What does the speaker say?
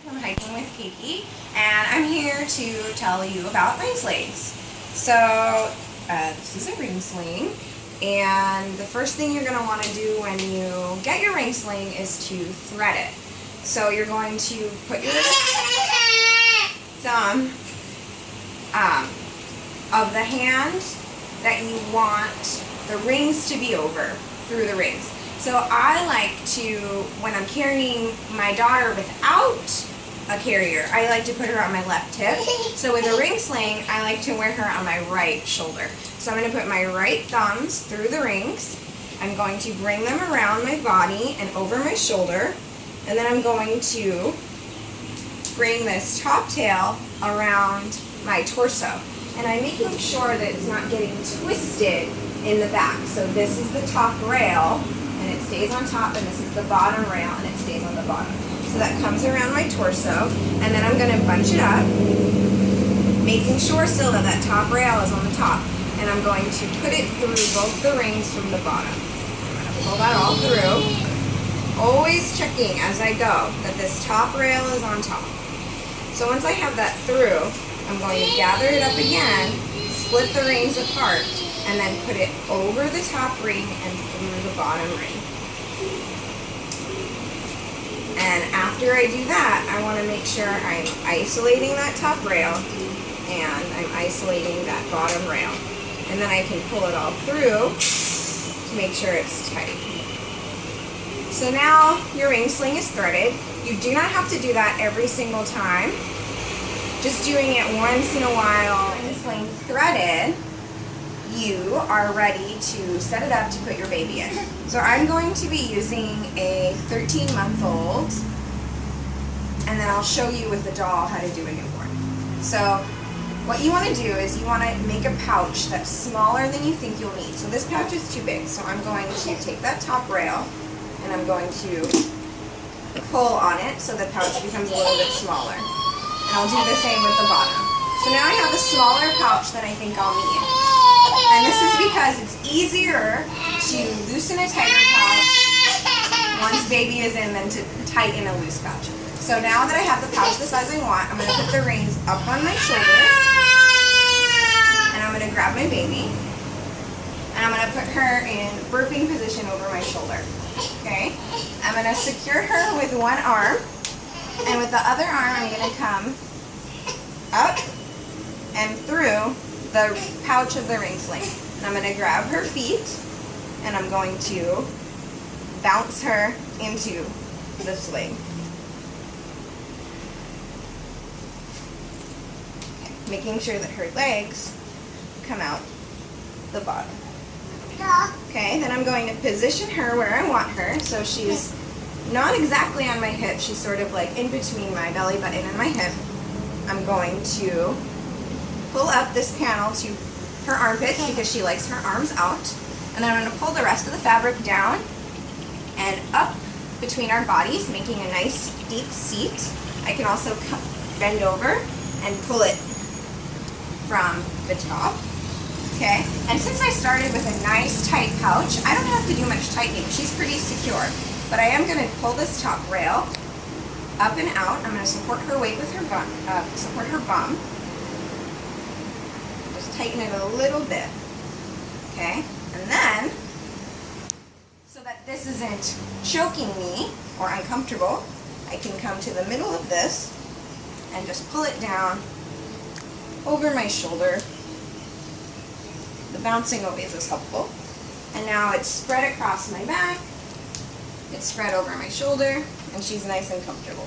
From Hiking with Katie, and I'm here to tell you about ring slings. So this is a ring sling, and the first thing you're going to want to do when you get your ring sling is to thread it. So you're going to put your thumb of the hand that you want the rings to be over through the rings. So I like to, when I'm carrying my daughter without a carrier, I like to put her on my left hip. So with a ring sling, I like to wear her on my right shoulder. So I'm going to put my right thumbs through the rings. I'm going to bring them around my body and over my shoulder. And then I'm going to bring this top tail around my torso. And I'm making sure that it's not getting twisted in the back. So this is the top rail, and it stays on top, and this is the bottom rail, and it stays on the bottom. So that comes around my torso, and then I'm going to bunch it up, making sure still that that top rail is on the top. And I'm going to put it through both the rings from the bottom. I'm going to pull that all through, always checking as I go that this top rail is on top. So once I have that through, I'm going to gather it up again, split the rings apart, and then put it over the top ring and through the bottom ring. And after I do that, I want to make sure I'm isolating that top rail and I'm isolating that bottom rail. And then I can pull it all through to make sure it's tight. So now your ring sling is threaded. You do not have to do that every single time. Just doing it once in a while. Ring sling threaded, you are ready to set it up to put your baby in. So I'm going to be using a 13-month-old, and then I'll show you with the doll how to do a newborn. So what you want to do is you want to make a pouch that's smaller than you think you'll need. So this pouch is too big, so I'm going to take that top rail and I'm going to pull on it so the pouch becomes a little bit smaller. And I'll do the same with the bottom. So now I have a smaller pouch that I think I'll need. And this is because it's easier to loosen a tighter pouch once baby is in than to tighten a loose pouch. So now that I have the pouch the size I want, I'm going to put the rings up on my shoulder, and I'm going to grab my baby, and I'm going to put her in burping position over my shoulder. Okay? I'm going to secure her with one arm, and with the other arm I'm going to come up and through the pouch of the ring sling. And I'm going to grab her feet, and I'm going to bounce her into the sling. Okay, making sure that her legs come out the bottom. Okay, then I'm going to position her where I want her, so she's not exactly on my hip, she's sort of like in between my belly button and my hip. I'm going to pull up this panel to her armpits because she likes her arms out. And then I'm going to pull the rest of the fabric down and up between our bodies, making a nice deep seat. I can also bend over and pull it from the top. Okay, and since I started with a nice tight pouch, I don't have to do much tightening. She's pretty secure. But I am going to pull this top rail up and out. I'm going to support her weight with her bum, support her bum. Just tighten it a little bit. Okay, and then, so that this isn't choking me or uncomfortable, I can come to the middle of this and just pull it down over my shoulder. The bouncing always is helpful. And now it's spread across my back. It's spread over my shoulder, and she's nice and comfortable.